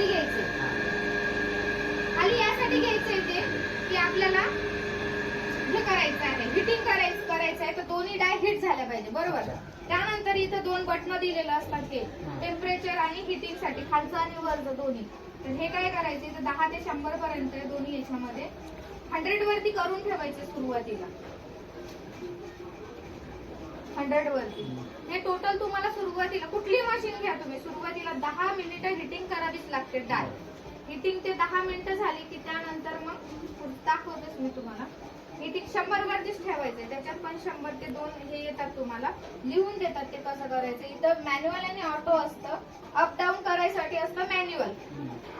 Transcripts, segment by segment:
खाली घ्यायचे. खाली यासाठी घ्यायचंय ते की आपल्याला हे करायचं आहे, हिटिंग करायचं आहे, तर दोन्ही डाय हिट झाल्या पाहिजे. बरोबर. त्यानंतर इथं 2 बटन दिलेलं असतात ते टेम्परेचर आणि हिटिंग साठी, खालचं आणि वरचं दोन्ही. तर हे काय करायचे, तर 10 ते 100 पर्यंत दोन्ही याच्यामध्ये 100 वरती करून ठेवायचे सुरुवातीला. 100 वरती. हे टोटल तुम्हाला सुरुवातीला कुठली मशीन घ्या तुम्ही, सुरुवातीला 10 मिनिटं हिटिंग करावीच लागते डाय. हिटिंग ते 10 मिनिटं झाली की त्यानंतर मग दाखवतेच मी तुम्हाला. हिटिंग 100 वरतीच ठेवायचंय. त्याच्यात पण 100 ते 2 हे येतात, तुम्हाला लिहून देतात ते कसं करायचं. इथं मॅन्युअल आणि ऑटो असतं. अप डाऊन करायसाठी असतं मॅन्युअल,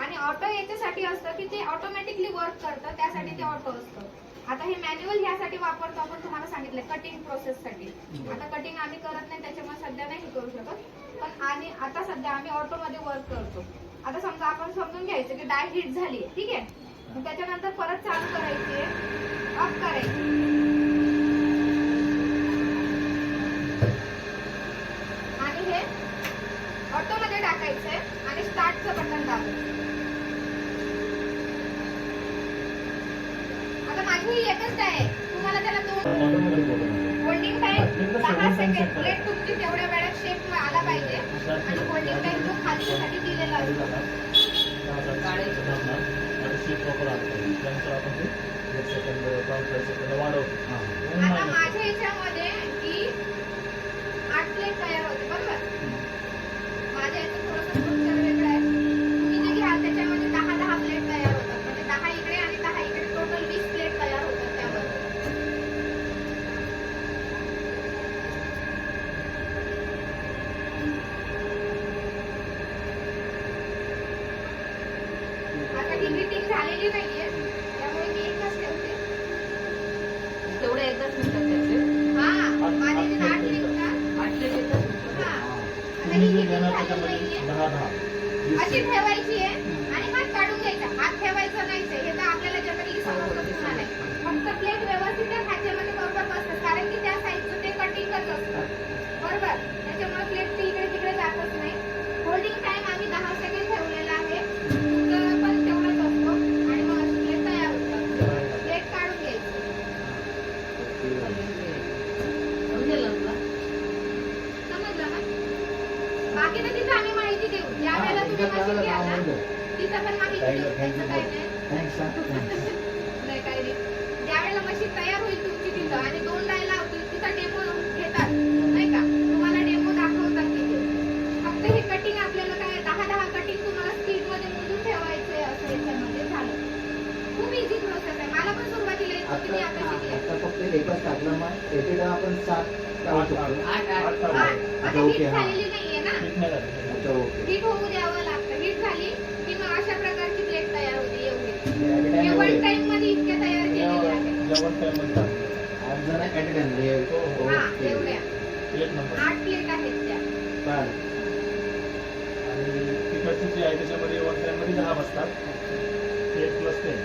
आणि ऑटो याच्यासाठी असतं की ते ऑटोमॅटिकली वर्क करतं, त्यासाठी ते ऑटो असतं. आता हे मॅन्युअल ह्यासाठी वापरतो आपण, तुम्हाला सांगितलं कटिंग प्रोसेस साठी. आता कटिंग आम्ही करत नाही त्याच्यामुळे सध्या नाही करू शकत, पण आणि आता सध्या आम्ही ऑटो मध्ये वर्क करतो. आता समजा आपण समजून घ्यायचं की डाय हिट झाली, ठीक आहे. मग त्याच्यानंतर परत चालू करायची, ऑफ करायची, आणि हे ऑटो मध्ये टाकायचंय आणि स्टार्टचं बटन दाबायचं. आता माझी एकच आहे, तुम्हाला त्याला 2 होल्डिंग टाइम 10 सेकंड. प्लेट तुमची तेवढ्या वेळात शेप आला पाहिजे, आणि होल्डिंग टाइम तो खालीसाठी दिलेला असतो. आता माझ्या याच्यामध्ये ही 8 प्लेट तयार होते. बरोबर. माझ्या याचं थोडंसं स्ट्रक्चर वेगळं आहे. तुम्ही जे घ्याल त्याच्यामध्ये 10 प्लेट तयार होतात, म्हणजे 10 इकडे आणि 10 इकडे, टोटल 20 प्लेट तयार होतात त्यामध्ये. आता ही हिटिंग झालेली नाहीये, त्यामुळे मी एकच ठेवते. तेवढे एकच मिनिटात त्याचे. हा, माझे जे 8 निघतात. 8 येतात. हा, आता ही हिटिंग झालेली नाहीये. अशी ठेवायची आहे आणि हात काढून घ्यायचा. हात ठेवायचा नाहीच आहे, हे तर आपल्याला जनरली समजतच नाही. फक्त प्लेट व्यवस्थित ह्याच्यामध्ये बरोबर बसतात, कारण की त्या साईजचं ते कटिंगच असतं. बरोबर. त्याच्यामुळे प्लेट ती इकडे तिकडे जातच नाही. होल्डिंग टाइम आम्ही 10 सेकंड ठेवलेला आहे, तुमचं पण तेवढाच असतो, आणि मग अशी प्लेट तयार होतात. प्लेट काढून घ्यायची. समजलं ना? बाकी तर तिथं आम्ही माहिती देऊ, ज्या वेळेला तुम्ही मशीन घ्याल ना तिथं पण माहिती देऊ. त्याचं काही नाही, काही नाही. ज्या वेळेला मशीन तयार होईल तुमची तिथं आणि 2 डाय लावतील, तिथं डेमो घेतात, नाही का, तुम्हाला डेमो दाखवतात तिथे. फक्त हे कटिंग आपल्याला काय 10 कटिंग तुम्हाला स्पीड मध्ये मोजून ठेवायचंय, असं याच्यामध्ये झालं. खूप इझी प्रोसेस आहे. मला पण सुरुवातीला येत होती, मी आता शिकले. आता फक्त एकच टाकलं, मग एकेका आपण 7 टाकू शकतो. 8 आता हिट झालेली नाहीये ना, अच्छा, ओके. हिट होऊ द्यावं लागतं. हिट झाली की मग अशा प्रकारची प्लेट तयार होते. एवढी At a time one time मध्ये इतक्या तयार केलेल्या आहेत. 8 जण at a time. हा, ओके. एवढ्या 8 प्लेट आहेत त्या. चालेल. आणि तिकडची जी आहे त्याच्यामध्ये वन टाइम मध्ये 10 बसतात. 8 प्लस 10.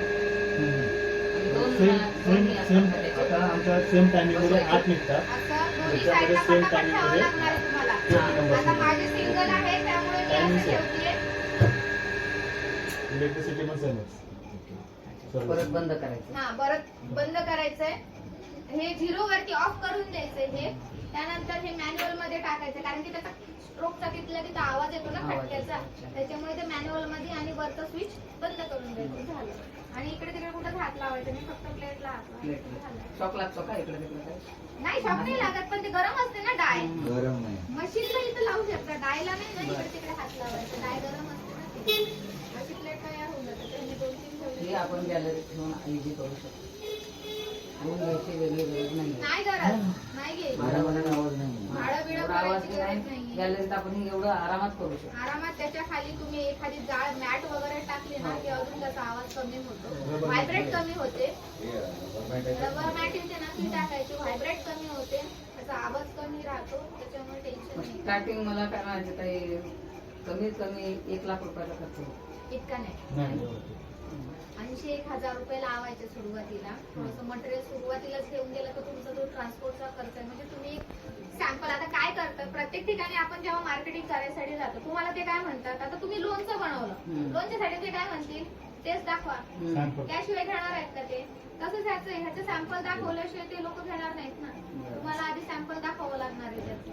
आता आमच्या सेम टायमिंग मध्ये 8 निघतात. असं दोन्ही साईडला पटापट ठेवावं लागणार आहे तुम्हाला. आता माझे सिंगल आहे त्यामुळे मी असं ठेवते. इलेक्ट्रिसिटी पण सेमच. परत बंद करायचं. हा, परत बंद करायचंय. हे 0 वरती ऑफ करून द्यायचंय हे. त्यानंतर हे मॅन्युअल मध्ये टाकायचं, कारण की त्याचा स्ट्रोकचा तिथल्या तिथं आवाज येतो ना फटक्याचा, त्याच्यामुळे ते मॅन्युअल मध्ये, आणि वरचा स्विच बंद करून द्यायचं. झालं. आणि इकडे तिकडे कुठं हात लावायचं नाही, फक्त प्लेटला हात लावायचं. झालं. शॉक लागतो का इकडे तिकडे? नाही, शॉक नाही लागत, पण ते गरम असते ना डाय. गरम नाही. मशीनला इथं लावू शकता, डायला नाही ना इकडे तिकडे हात लावायचा. डाय गरम असते ना ती. अशी प्लेट तयार होऊन जाते. त्याने 2-3 हे ठेवले. आपण गॅलरीत ठेवून इझी करू शकतो. आणि घ्यायची वेगळी गरज नाही. नाही गरज, नाही घ्यायची. भाड्यामध्ये आवाज नाही. भाडं बिडं एवढा आवाज करायची गरज नाही. नाही. गॅलरीत आपण एवढं आरामात करू शकतो. आरामात त्याच्या खाली तुम्ही एखादी जाळ मॅट वगैरे टाकली ना की अजून त्याचा आवाज कमी होतो, व्हायब्रेट कमी होते. रबर मॅट येते ना ती टाकायची, व्हायब्रेट कमी होते, त्याचा आवाज कमी राहतो, त्याच्यामुळे टेन्शन नाही. स्टार्टिंग मला काय म्हणायचं, काही कमीत कमी 1 लाख रुपयाचा खर्च होतो. इतका नाही. 80-1000 रुपये लावायचे सुरुवातीला. थोडंसं मटेरियल सुरुवातीलाच घेऊन गेलं तर तुमचा जो ट्रान्सपोर्टचा खर्च आहे, म्हणजे तुम्ही सॅम्पल आता काय करतात प्रत्येक ठिकाणी आपण जेव्हा मार्केटिंग करायसाठी जातो तुम्हाला ते काय म्हणतात, आता तुम्ही लोणचं बनवलं, लोणच्यासाठी ते काय म्हणतील, तेच दाखवा, त्याशिवाय घेणार आहेत का ते? तसंच ह्याचं सॅम्पल दाखवल्याशिवाय ते लोक घेणार नाहीत ना. तुम्हाला आधी सॅम्पल दाखवावं लागणार आहे त्याचं.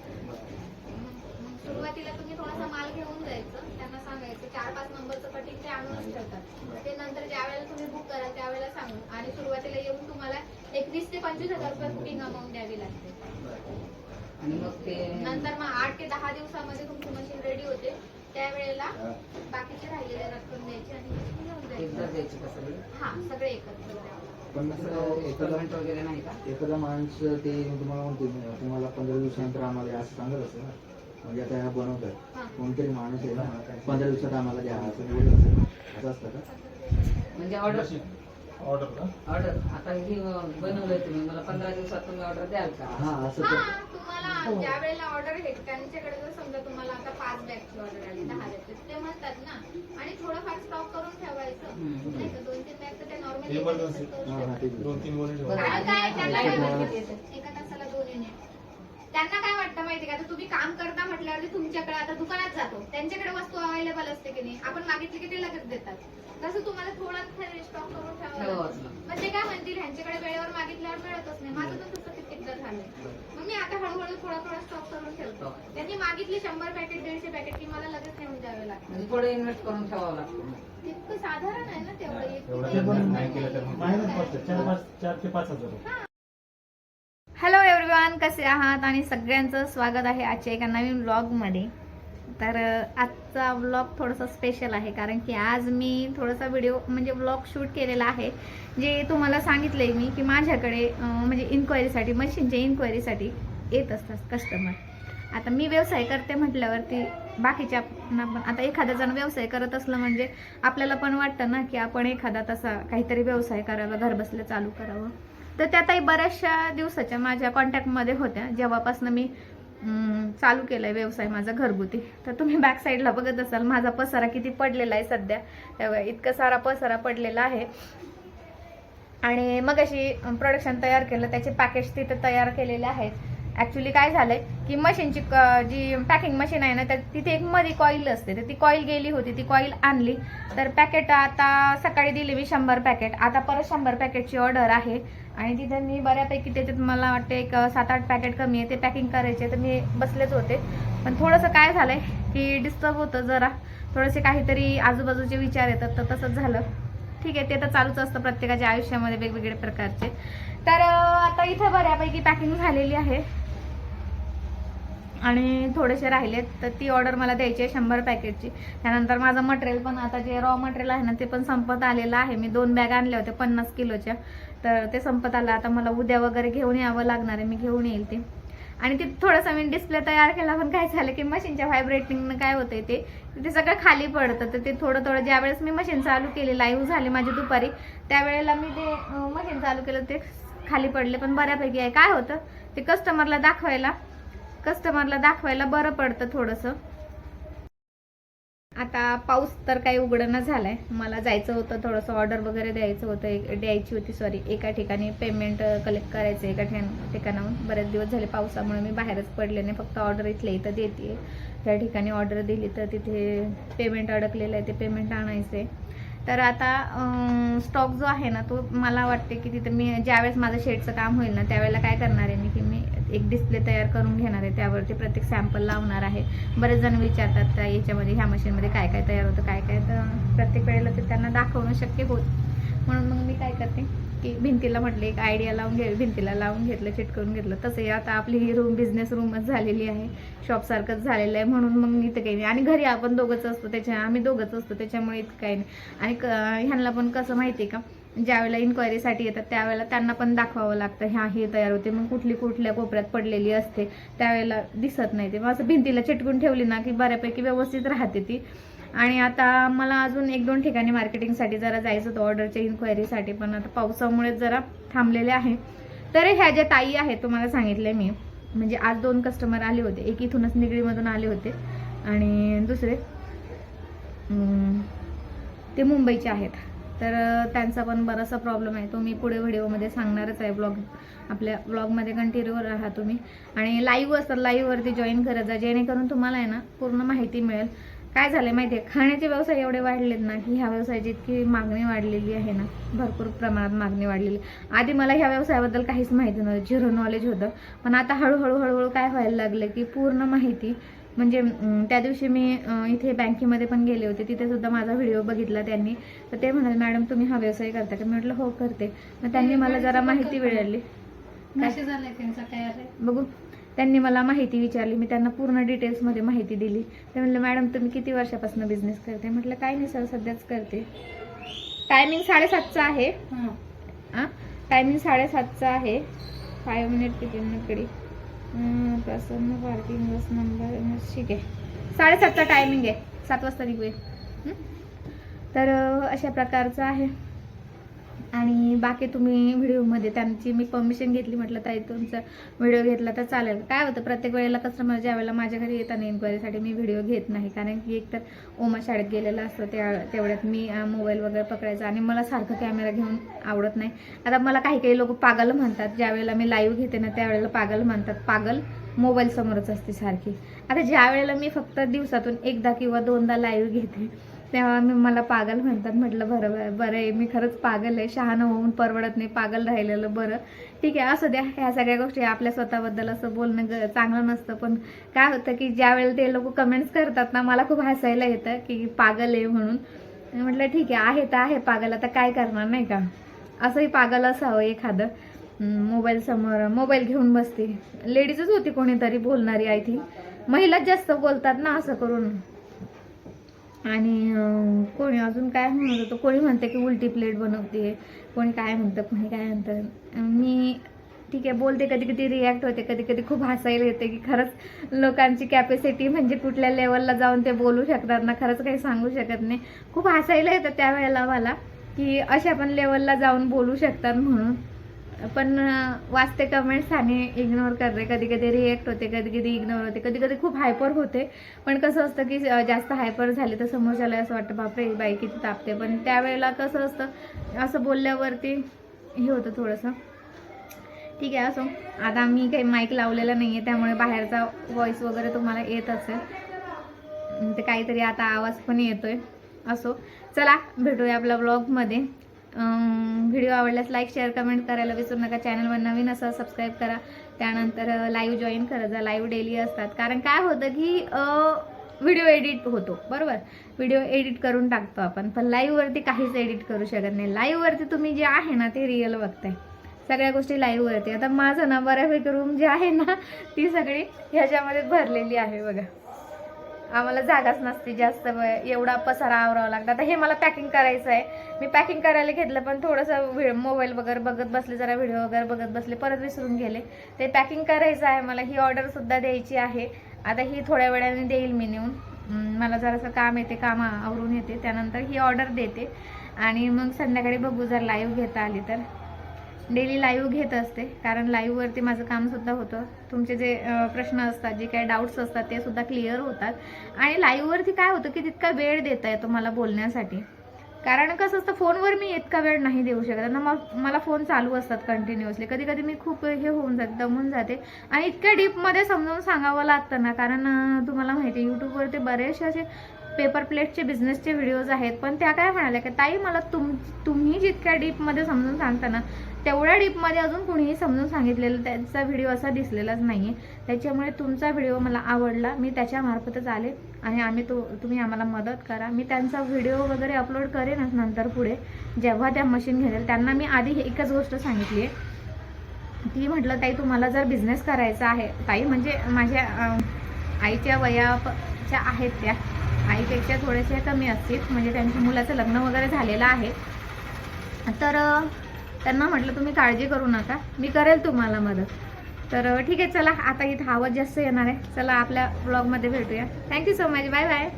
सुरुवातीला तुम्ही थोडासा माल घेऊन जायचं, त्यांना सांगायचं 4-5 नंबरचं कटिंग ते आणूनच ठेवतात. ते नंतर ज्या वेळेला तुम्ही बुक कराल त्यावेळेला सांगू, आणि सुरुवातीला येऊन तुम्हाला 21,000 ते 25,000 रुपये बुकिंग अमाऊंट द्यावी लागते. आणि मग ते नंतर मग 8 ते 10 दिवसामध्ये तुमची मशीन रेडी होते, त्यावेळेला बाकीचे राहिलेले रक्कम द्यायची आणि घेऊन एकदा जायचं. द्यायची का सगळी? हा, सगळे एकत्र द्यावं. पण पेमेंट वगैरे नाही का? एखादा माणूस ते तुम्हाला म्हणतो तुम्हाला 15 दिवसानंतर आम्हाला द्या असं सांगत असतं ना. म्हणजे आता ह्या बनवतात हा. कोणतरी माणूस आहे ना 15 दिवसात आम्हाला द्या असं बोलत असेल, असं असतं का? म्हणजे ऑर्डर ऑर्डर का? ऑर्डर आता ही बनवलंय तुम्ही, मला 15 दिवसात तुम्ही ऑर्डर द्याल का? हा असं हा, तर तुम्हाला ज्या वेळेला ऑर्डर आहे त्यांच्याकडे जर समजा तुम्हाला आता 5 बॅगची ऑर्डर आली 10 बॅगची, ते म्हणतात ना, आणि थोडंफार स्टॉक करून ठेवायचं, नाही का? 2-3 बॅग तर ते नॉर्मली Emergency. हा हा ठीक आहे. 2-3 वर बरं. आणि काय त्यांना लाईट काय बिल वाटतं? किती येतं? एका तासाला 2 युनिट. त्यांना काय वाटतं माहिती का, आता तुम्ही काम करता म्हटल्यावरती तुमच्याकडे आता दुकानात जातो, त्यांच्याकडे वस्तू अवेलेबल असते की नाही, आपण मागितली की ते लगेच देतात. तसं तुम्हाला थोडा स्टॉक करून ठेवावं ठेवावंच लागतं. लागतं. पण ते काय म्हणतील, ह्यांच्याकडे वेळेवर मागितल्यावर मिळतच नाही. माझं पण तसं कितीकदा झालंय. मग मी आता हळूहळू थोडा स्टॉक करून ठेवतो. त्यांनी मागितली 100 पॅकेट 150 पॅकेट की मला लगेच नेऊन द्यावे लागतं. म्हणजे थोडं इन्व्हेस्ट करून ठेवावं लागतं. तितकं साधारण आहे ना तेवढं. ते पण नाही केलं तर मायनस पडतं 4 ते 5,000. हॅलो एव्हरीवन, कसे आहात? आणि सगळ्यांचं स्वागत आहे आजच्या एका नवीन व्लॉगमध्ये. तर आजचा व्लॉग थोडासा स्पेशल आहे, कारण की आज मी थोडासा व्हिडिओ म्हणजे व्लॉग शूट केलेला आहे, जे तुम्हाला सांगितलं आहे मी की माझ्याकडे म्हणजे इन्क्वायरीसाठी, मशीनच्या इन्क्वायरीसाठी येत असतात कस्टमर. आता मी व्यवसाय करते म्हटल्यावरती बाकीच्या पण आता एखादा जण व्यवसाय करत असलं म्हणजे आपल्याला पण वाटतं ना की आपण एखादा तसा काहीतरी व्यवसाय करावा, घर बसल्या चालू करावं. तर त्या ताई बऱ्याचशा दिवसाच्या माझ्या कॉन्टॅक्टमध्ये होत्या जेव्हापासून मी चालू केलाय व्यवसाय माझा घरगुती. तर तुम्ही बॅक साईडला बघत असाल माझा पसारा किती पडलेला आहे सध्या, तेव्हा इतका सारा पसारा पडलेला आहे. आणि मग अशी प्रोडक्शन तयार केलं, त्याचे पॅकेज तिथे तयार केलेले आहेत. ॲक्च्युली काय झालंय की मशीनची जी पॅकिंग मशीन आहे ना, तर तिथे एक मध्ये कॉईल असते, तर ती कॉईल गेली होती, ती कॉईल आणली. तर पॅकेट आता सकाळी दिली मी 100 पॅकेट, आता परत 100 पॅकेटची ऑर्डर आहे. आणि तिथे मी बऱ्यापैकी त्याच्यात मला वाटतं एक 7-8 पॅकेट कमी आहे, ते पॅकिंग करायचे. तर मी बसलेच होते, पण थोडंसं काय झालंय की डिस्टर्ब होतं जरा, थोडेसे काहीतरी आजूबाजूचे विचार येतात, तर तसंच झालं. ठीक आहे, ते तर चालूच असतं प्रत्येकाच्या आयुष्यामध्ये वेगवेगळे प्रकारचे. तर आता इथे बऱ्यापैकी पॅकिंग झालेली आहे आणि थोडेसे राहिलेत, तर ती ऑर्डर मला द्यायची आहे 100 पॅकेटची. त्यानंतर माझं मटेरियल पण आता जे रॉ मटेरियल आहे ना, ते पण संपत आलेलं आहे. मी 2 बॅग आणल्या होत्या 50 किलोच्या, तर ते संपत आलं. आता मला उद्या वगैरे घेऊन यावं लागणार आहे, मी घेऊन येईल ते. आणि ते थोडंसं मी डिस्प्ले तयार केला, पण काय झालं की मशीनच्या व्हायब्रेटिंगनं काय होतंय ते सगळं खाली पडतं. तर ते थोडं ज्यावेळेस मी मशीन चालू केली, लाईव्ह झाली माझी दुपारी, त्यावेळेला मी ते मशीन चालू केलं, ते खाली पडले. पण बऱ्यापैकी आहे. काय होतं ते कस्टमरला दाखवायला बरं पडतं थोडंसं. आता पाऊस तर काही उघडणं झालाय, मला जायचं होतं, थोडंसं ऑर्डर वगैरे द्यायची होती एका ठिकाणी पेमेंट कलेक्ट करायचं एका ठिकाणाहून. बरेच दिवस झाले पावसामुळे मी बाहेरच पडले नाही, फक्त ऑर्डर इथल्या इथं देते. त्या ठिकाणी ऑर्डर दिली तर तिथे पेमेंट अडकलेलं आहे, ते पेमेंट आणायचं आहे. तर आता स्टॉक जो आहे ना, तो मला वाटते की तिथे मी ज्यावेळेस माझं शेडचं काम होईल ना, त्यावेळेला काय करणार आहे मी की मी एक डिस्प्ले तयार करून घेणार आहे, त्यावरती प्रत्येक सॅम्पल लावणार आहे. बरेच जण विचारतात त्या याच्यामध्ये, ह्या मशीनमध्ये काय काय तयार होतं, काय काय, तर प्रत्येक वेळेला ते त्यांना दाखवणं शक्य होत. म्हणून मग मी काय करते की भिंतीला म्हटलं एक आयडिया लावून घ्यावी, भिंतीला लावून घेतलं, चिटकवून घेतलं. तसंही आता आपली ही रूम बिझनेस रूमच झालेली आहे, शॉपसारखंच झालेलं आहे. म्हणून मग इथं काही नाही. आणि घरी आपण दोघंच असतो, आम्ही दोघंच असतो, त्याच्यामुळे इथं काही नाही. आणि ह्यांना पण कसं माहिती आहे का, ज्यावेळेला इन्क्वायरीसाठी येतात त्यावेळेला त्यांना पण दाखवावं लागतं, हे तयार होते. मग कुठल्या कोपऱ्यात पडलेली असते त्यावेळेला दिसत नाही ते. मग असं भिंतीला चिटकून ठेवली ना की बऱ्यापैकी व्यवस्थित राहते ती. आणि आता मला अजून 1-2 ठिकाणी मार्केटिंगसाठी जरा जायचं होतं ऑर्डरच्या इन्क्वायरीसाठी, पण आता पावसामुळे जरा थांबलेले आहे. तर ह्या ज्या ताई आहेत तुम्हाला सांगितलं मी, म्हणजे आज 2 कस्टमर आले होते, एक इथूनच निगडीमधून आले होते आणि दुसरे ते मुंबईचे आहेत. तर त्यांचा पण बराचसा प्रॉब्लेम आहे, तो मी पुढे व्हिडिओमध्ये सांगणारच आहे. आपल्या ब्लॉगमध्ये कंटिन्यू राहा तुम्ही. आणि लाईव्ह असतात, लाईव्हवरती जॉईन करत जा, जेणेकरून तुम्हाला आहे ना पूर्ण माहिती मिळेल. काय झालं माहिती आहे, खाण्याचे व्यवसाय एवढे वाढलेत ना की ह्या व्यवसायाची इतकी मागणी वाढलेली आहे ना, भरपूर प्रमाणात मागणी वाढलेली. आधी मला ह्या व्यवसायाबद्दल काहीच माहिती नव्हतं, झिरो नॉलेज होतं. पण आता हळूहळू काय व्हायला लागलं की पूर्ण माहिती, म्हणजे त्या दिवशी मी इथे बँकेमध्ये पण गेले होते, तिथे सुद्धा माझा व्हिडिओ बघितला त्यांनी. तर ते म्हणाले, मॅडम तुम्ही हा व्यवसाय करता का? मी म्हटलं हो करते. मग त्यांनी मला जरा माहिती मिळाली. बघू, त्यांनी मला माहिती विचारली, मी त्यांना पूर्ण डिटेल्समध्ये माहिती दिली. ते म्हणलं, मॅडम तुम्ही किती वर्षापासून बिझनेस करते? म्हटलं काय नाही सर, सध्याच करते. टायमिंग 7:30चा आहे. टायमिंग 7:30चा आहे. 5 मिनिट किती प्रसन्न पार्किंग बस नंबर, ठीक आहे. 7:30चा टायमिंग आहे, 7 वाजता निघूया. तर अशा प्रकारचं आहे. आणि बाकी तुम्ही व्हिडिओमध्ये त्यांची मी परमिशन घेतली, म्हटलं ताई तुमचा व्हिडिओ घेतला तर चालेल. काय होतं, प्रत्येक वेळेला कस्टमर ज्या वेळेला माझ्या घरी येतात इन्क्वायरीसाठी मी व्हिडिओ घेत नाही, कारण की एकतर ओमा शाळेत गेलेला असतो, तेवढ्यात मी मोबाईल वगैरे पकडायचा आणि मला सारखं कॅमेरा घेऊन आवडत नाही. आता मला काही लोक पागल म्हणतात, ज्या वेळेला मी लाईव्ह घेते ना त्यावेळेला पागल म्हणतात. पागल मोबाईल समोरच असते सारखी. आता ज्या वेळेला मी फक्त दिवसातून एकदा किंवा 2दा लाईव्ह घेते तेव्हा मला पागल म्हणतात. म्हटलं बरं आहे, मी खरंच पागल आहे, शहाणं होऊन परवडत नाही, पागल राहिलेलं बरं. ठीक आहे, असं द्या. ह्या सगळ्या गोष्टी आपल्या स्वतःबद्दल असं बोलणं चांगलं नसतं. पण काय होतं की ज्या वेळेला ते लोक कमेंट्स करतात ना, मला खूप हसायला येतं की पागल आहे म्हणून. म्हटलं ठीक आहे तर आहे पागल, आता काय करणार नाही का. असंही पागल असावं एखादं. मोबाईल समोर मोबाईल घेऊन बसते. लेडीजच होती कोणीतरी बोलणारी, आय थिंक. महिलाच जास्त बोलतात ना असं करून. आणि कोणी अजून काय म्हणत होतं, कोणी म्हणते की उलटी प्लेट बनवते, कोणी काय म्हणतं, कोणी काय म्हणतं. मी ठीक आहे बोलते, कधी कधी रिॲक्ट होते, कधी कधी खूप हसायला येते की खरंच लोकांची कॅपॅसिटी म्हणजे कुठल्या लेवलला जाऊन ते बोलू शकतात ना, खरंच काही सांगू शकत नाही. खूप हसायला येतं त्यावेळेला मला की अशा पण लेवलला जाऊन बोलू शकतात म्हणून. पण वाचते कमेंट्स आणि इग्नोर करते, कधी कधी रिॲक्ट होते, कधी कधी इग्नोर होते, कधी कधी खूप हायपर होते. पण कसं असतं की जास्त हायपर झाले तर समोरच्याला असं वाटतं बापरे बाई किती तापते. पण त्यावेळेला कसं असतं, असं बोलल्यावरती हे होतं थोडंसं. ठीक आहे, असो. आता मी काही माईक लावलेला नाही आहे, त्यामुळे बाहेरचा व्हॉइस वगैरे तुम्हाला येत असेल, ते काहीतरी आता आवाज पण येतोय. असो, चला भेटूया आपल्या ब्लॉगमध्ये. व्हिडिओ आवडल्यास लाईक शेअर कमेंट करायला विसरू नका. चॅनलवर नवीन असं सबस्क्राईब करा. त्यानंतर लाईव्ह जॉईन करत जा, लाईव्ह डेली असतात. कारण काय होतं की व्हिडिओ एडिट होतो, बरोबर, व्हिडिओ एडिट करून टाकतो आपण, पण लाईव्हवरती काहीच एडिट करू शकत नाही. लाईव्हवरती तुम्ही जे आहे ना ते रिअल बघताय, सगळ्या गोष्टी लाईव्हवरती. आता माझं ना बऱ्यापैकी रूम जी आहे ना ती सगळी ह्याच्यामध्ये भरलेली आहे बघा. आम्हाला जागाच नसते जास्त, एवढा पसारा आवरावा लागतं. आता हे मला पॅकिंग करायचं आहे, मी पॅकिंग करायला घेतलं पण थोडंसं मोबाईल वगैरे बघत बसले, जरा व्हिडिओ वगैरे बघत बसले, परत विसरून गेले. ते पॅकिंग करायचं आहे मला. ही ऑर्डरसुद्धा द्यायची आहे. आता ही थोड्या वेळाने देईल मी नेऊन. मला जरासं काम येते, काम आवरून येते, त्यानंतर ही ऑर्डर देते आणि मग संध्याकाळी बघू जर लाईव्ह घेता आली तर. डेली लाईव्ह घेत असते, कारण लाईव्हवरती माझं कामसुद्धा होतं. तुमचे जे प्रश्न असतात, जे काही डाऊट्स असतात ते सुद्धा क्लिअर होतात. आणि लाईव्हवरती काय होतं की तितका वेळ देता येतो मला बोलण्यासाठी. कारण कसं असतं, फोनवर मी इतका वेळ नाही देऊ शकत ना, मग मला फोन चालू असतात कंटिन्युअसली. कधी कधी मी खूप हे होऊन जाते, दमून जाते. आणि इतक्या डीपमध्ये समजावून सांगावं लागतं ना, कारण तुम्हाला माहिती आहे यूट्यूबवरती बरेचसे असे पेपर प्लेटचे बिझनेसचे व्हिडिओज आहेत. पण त्या काय म्हणाल्या की ताई मला तुम्ही जितक्या डीपमध्ये समजून सांगता ना, तेवढ्या डीपमध्ये अजून कुणीही समजून सांगितलेलं त्यांचा व्हिडिओ असा दिसलेलाच नाही आहे. त्याच्यामुळे तुमचा व्हिडिओ मला आवडला, मी त्याच्यामार्फतच आले आणि तुम्ही आम्हाला मदत करा. मी त्यांचा व्हिडिओ वगैरे अपलोड करेनच नंतर पुढे, जेव्हा त्या मशीन घेतील. त्यांना मी आधी एकच गोष्ट सांगितली आहे, ती म्हटलं ताई तुम्हाला जर बिझनेस करायचा आहे, ताई म्हणजे माझ्या आईच्या वयाच्या आहेत, त्या आईपेक्षा थोडेसे कमी असतील, म्हणजे त्यांच्या मुलाचं लग्न वगैरे झालेलं आहे. तर त्यांना म्हटलं तुम्ही काळजी करू नका, मी करेल तुम्हाला मदत. तर ठीक आहे, चला आता इथं आवाज जास्त येणार आहे. चला आपल्या ब्लॉगमध्ये भेटूया. Thank you so much, bye bye.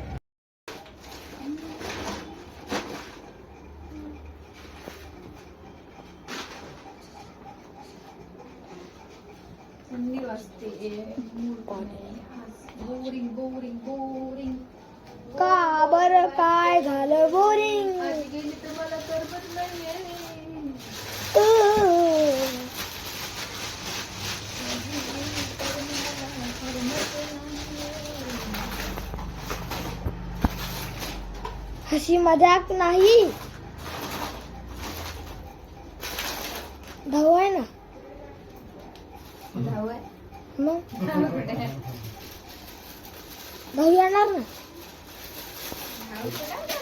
Boring का बरं काय झालं बोरिंग? गेली तर मला करमत हसी मजाक नाही. भाऊ आहे ना भाऊ आहे मग कुठे आहे? भाऊ येणार ना. भाऊ कुठे आहे?